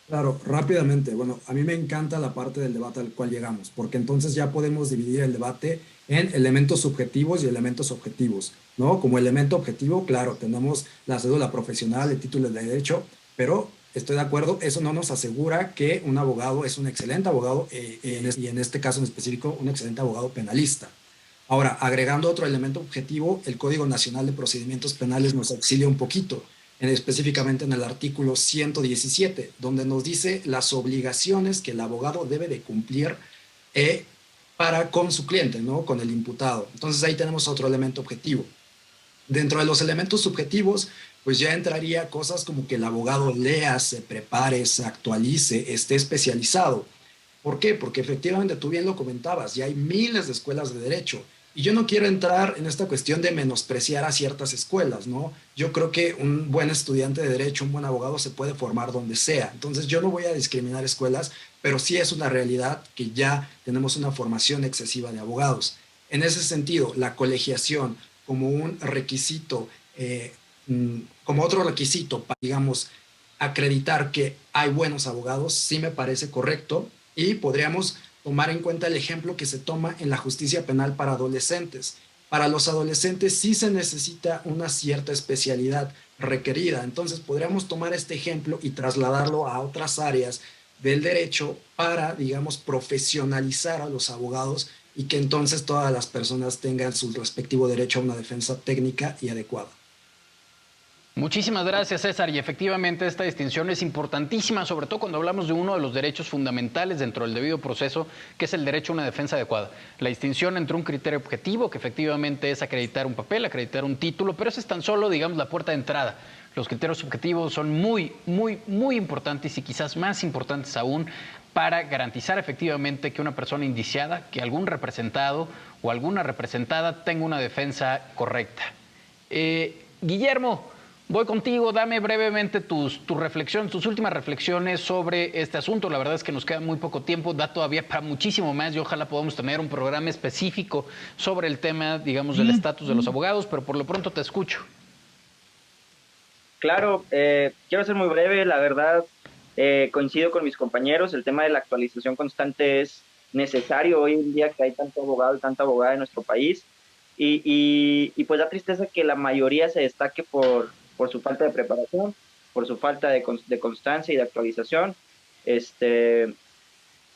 Claro, rápidamente. Bueno, a mí me encanta la parte del debate al cual llegamos, porque entonces ya podemos dividir el debate en elementos subjetivos y elementos objetivos, ¿no? Como elemento objetivo, claro, tenemos la cédula profesional, el título de derecho, pero estoy de acuerdo, eso no nos asegura que un abogado es un excelente abogado y en este caso en específico un excelente abogado penalista. Ahora, agregando otro elemento objetivo, el Código Nacional de Procedimientos Penales nos auxilia un poquito, específicamente en el artículo 117, donde nos dice las obligaciones que el abogado debe de cumplir con su cliente, ¿no? Con el imputado. Entonces ahí tenemos otro elemento objetivo. Dentro de los elementos subjetivos, pues ya entraría cosas como que el abogado lea, se prepare, se actualice, esté especializado. ¿Por qué? Porque efectivamente tú bien lo comentabas, ya hay miles de escuelas de derecho. Y yo no quiero entrar en esta cuestión de menospreciar a ciertas escuelas, ¿no? Yo creo que un buen estudiante de derecho, un buen abogado se puede formar donde sea. Entonces yo no voy a discriminar escuelas, pero sí es una realidad que ya tenemos una formación excesiva de abogados. En ese sentido, la colegiación como un requisito, como otro requisito para, digamos, acreditar que hay buenos abogados, sí me parece correcto y podríamos tomar en cuenta el ejemplo que se toma en la justicia penal para adolescentes. Para los adolescentes sí se necesita una cierta especialidad requerida, entonces podríamos tomar este ejemplo y trasladarlo a otras áreas del derecho para, digamos, profesionalizar a los abogados y que entonces todas las personas tengan su respectivo derecho a una defensa técnica y adecuada. Muchísimas gracias, César. Y efectivamente esta distinción es importantísima, sobre todo cuando hablamos de uno de los derechos fundamentales dentro del debido proceso, que es el derecho a una defensa adecuada. La distinción entre un criterio objetivo, que efectivamente es acreditar un papel, acreditar un título, pero ese es tan solo, digamos, la puerta de entrada. Los criterios objetivos son muy importantes y quizás más importantes aún para garantizar efectivamente que una persona indiciada, que algún representado o alguna representada tenga una defensa correcta. Guillermo, voy contigo, dame brevemente tus reflexiones, tus últimas reflexiones sobre este asunto. La verdad es que nos queda muy poco tiempo, da todavía para muchísimo más y ojalá podamos tener un programa específico sobre el tema, digamos, del estatus de los abogados, pero por lo pronto te escucho. Claro, quiero ser muy breve, la verdad, coincido con mis compañeros, el tema de la actualización constante es necesario hoy en día que hay tanto abogado y tanta abogada en nuestro país y pues da tristeza que la mayoría se destaque por su falta de preparación, por su falta de constancia y de actualización.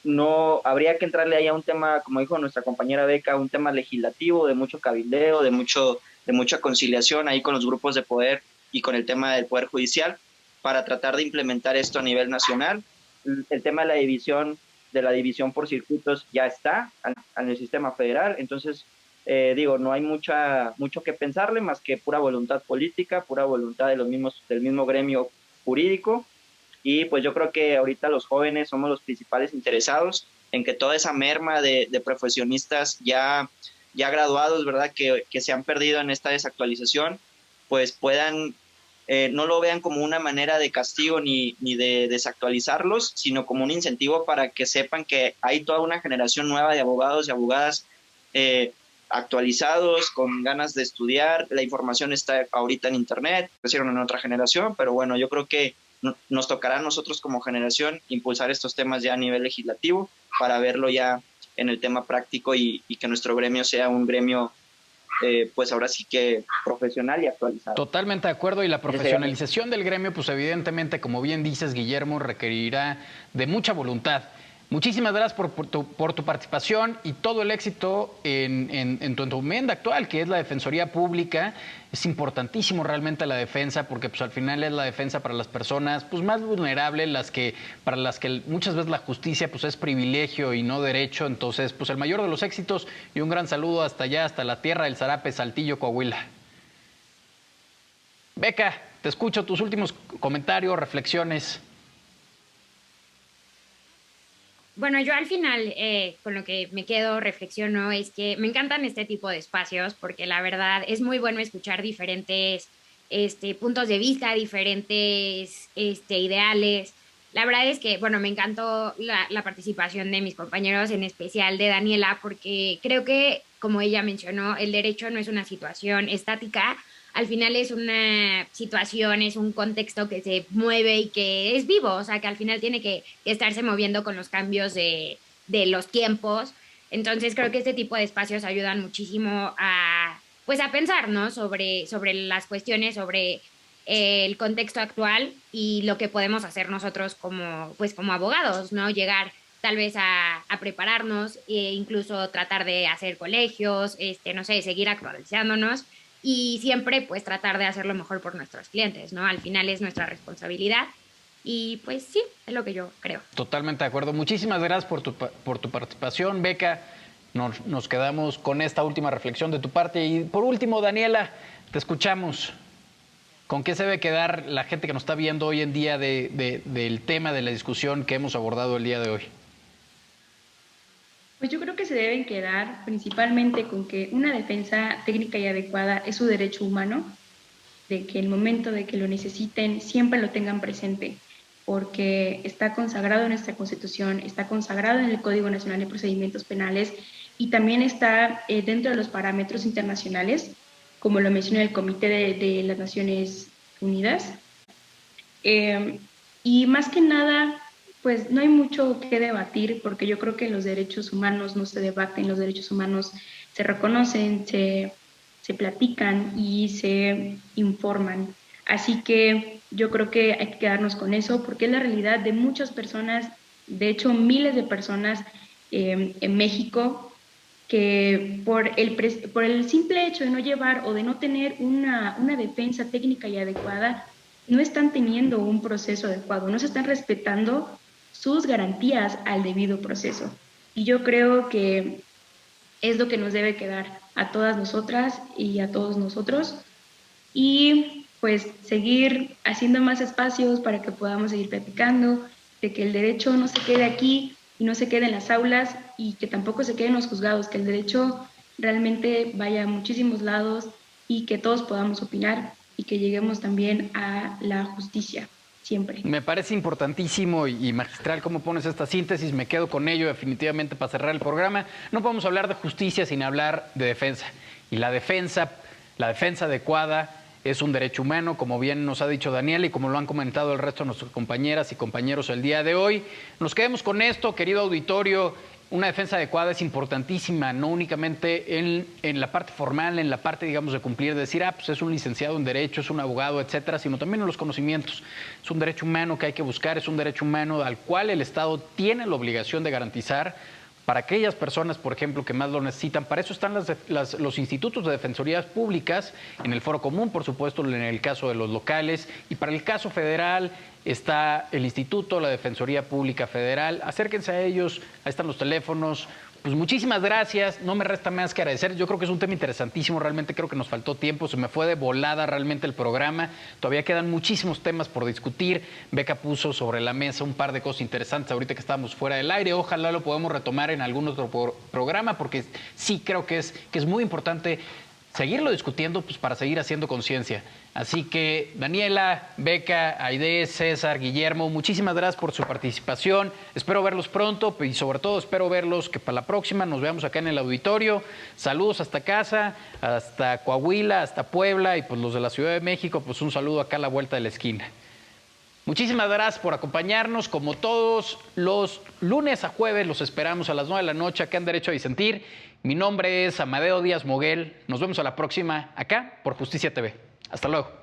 No habría que entrarle ahí a un tema, como dijo nuestra compañera Beca, un tema legislativo de mucho cabildeo, de mucha conciliación ahí con los grupos de poder y con el tema del Poder Judicial para tratar de implementar esto a nivel nacional. El tema de la división por circuitos ya está en el sistema federal, entonces no hay mucho que pensarle más que pura voluntad política, pura voluntad del mismo gremio jurídico. Y pues yo creo que ahorita los jóvenes somos los principales interesados en que toda esa merma de profesionistas ya graduados, ¿verdad?, que se han perdido en esta desactualización, pues puedan, no lo vean como una manera de castigo ni de desactualizarlos, sino como un incentivo para que sepan que hay toda una generación nueva de abogados y abogadas actualizados, con ganas de estudiar. La información está ahorita en internet, crecieron en otra generación, pero bueno, yo creo que nos tocará a nosotros como generación impulsar estos temas ya a nivel legislativo para verlo ya en el tema práctico y que nuestro gremio sea un gremio pues ahora sí que profesional y actualizado. Totalmente de acuerdo, y la profesionalización del gremio, pues evidentemente, como bien dices, Guillermo, requerirá de mucha voluntad. Muchísimas gracias por tu participación y todo el éxito en tu encomienda actual, que es la Defensoría Pública. Es importantísimo realmente la defensa, porque pues al final es la defensa para las personas pues más vulnerables, para las que muchas veces la justicia pues es privilegio y no derecho. Entonces, pues el mayor de los éxitos y un gran saludo hasta allá, hasta la tierra del Zarape, Saltillo, Coahuila. Beca, te escucho, tus últimos comentarios, reflexiones. Bueno, yo al final con lo que me quedo, reflexiono, es que me encantan este tipo de espacios porque la verdad es muy bueno escuchar diferentes puntos de vista, diferentes ideales. La verdad es que, bueno, me encantó la participación de mis compañeros, en especial de Daniela, porque creo que, como ella mencionó, el derecho no es una situación estática. Al final es una situación, es un contexto que se mueve y que es vivo, o sea, que al final tiene que estarse moviendo con los cambios de los tiempos. Entonces creo que este tipo de espacios ayudan muchísimo pues a pensar, ¿no?, sobre las cuestiones, sobre el contexto actual y lo que podemos hacer nosotros como abogados, ¿no? Llegar tal vez a prepararnos e incluso tratar de hacer colegios, no sé, seguir actualizándonos. Y siempre pues tratar de hacer lo mejor por nuestros clientes, ¿no? Al final es nuestra responsabilidad y pues sí, es lo que yo creo. Totalmente de acuerdo. Muchísimas gracias por tu participación, Beca. Nos quedamos con esta última reflexión de tu parte. Y por último, Daniela, te escuchamos. ¿Con qué se debe quedar la gente que nos está viendo hoy en día del tema de la discusión que hemos abordado el día de hoy? Pues yo creo que se deben quedar principalmente con que una defensa técnica y adecuada es su derecho humano, de que el momento de que lo necesiten siempre lo tengan presente, porque está consagrado en nuestra Constitución, está consagrado en el Código Nacional de Procedimientos Penales y también está dentro de los parámetros internacionales, como lo mencionó el Comité de las Naciones Unidas. Y más que nada, pues no hay mucho que debatir, porque yo creo que los derechos humanos no se debaten, los derechos humanos se reconocen, se platican y se informan. Así que yo creo que hay que quedarnos con eso, porque es la realidad de muchas personas, de hecho miles de personas en México, que por el simple hecho de no llevar o de no tener una defensa técnica y adecuada, no están teniendo un proceso adecuado, no se están respetando sus garantías al debido proceso. Y yo creo que es lo que nos debe quedar a todas nosotras y a todos nosotros. Y pues seguir haciendo más espacios para que podamos seguir platicando, de que el derecho no se quede aquí y no se quede en las aulas y que tampoco se quede en los juzgados, que el derecho realmente vaya a muchísimos lados y que todos podamos opinar y que lleguemos también a la justicia. Siempre. Me parece importantísimo y magistral cómo pones esta síntesis, me quedo con ello definitivamente para cerrar el programa. No podemos hablar de justicia sin hablar de defensa. Y la defensa adecuada es un derecho humano, como bien nos ha dicho Daniela y como lo han comentado el resto de nuestras compañeras y compañeros el día de hoy. Nos quedemos con esto, querido auditorio. Una defensa adecuada es importantísima, no únicamente en la parte formal, en la parte, digamos, de cumplir, de decir, pues es un licenciado en Derecho, es un abogado, etcétera, sino también en los conocimientos. Es un derecho humano que hay que buscar, es un derecho humano al cual el Estado tiene la obligación de garantizar para aquellas personas, por ejemplo, que más lo necesitan. Para eso están los institutos de defensorías públicas, en el Foro Común, por supuesto, en el caso de los locales, y para el caso federal está el Instituto, la Defensoría Pública Federal. Acérquense a ellos, ahí están los teléfonos. Pues muchísimas gracias, no me resta más que agradecer. Yo creo que es un tema interesantísimo, realmente creo que nos faltó tiempo, se me fue de volada realmente el programa. Todavía quedan muchísimos temas por discutir. Beca puso sobre la mesa un par de cosas interesantes ahorita que estábamos fuera del aire. Ojalá lo podamos retomar en algún otro programa, porque sí creo que es muy importante seguirlo discutiendo, pues para seguir haciendo conciencia. Así que Daniela, Beca, Aide, César, Guillermo, muchísimas gracias por su participación. Espero verlos pronto y sobre todo espero verlos que para la próxima nos veamos acá en el auditorio. Saludos hasta casa, hasta Coahuila, hasta Puebla y pues los de la Ciudad de México, pues un saludo acá a la vuelta de la esquina. Muchísimas gracias por acompañarnos. Como todos los lunes a jueves, los esperamos a las 9 de la noche acá en Derecho a Disentir. Mi nombre es Amadeo Díaz Moguel. Nos vemos a la próxima acá por Justicia TV. Hasta luego.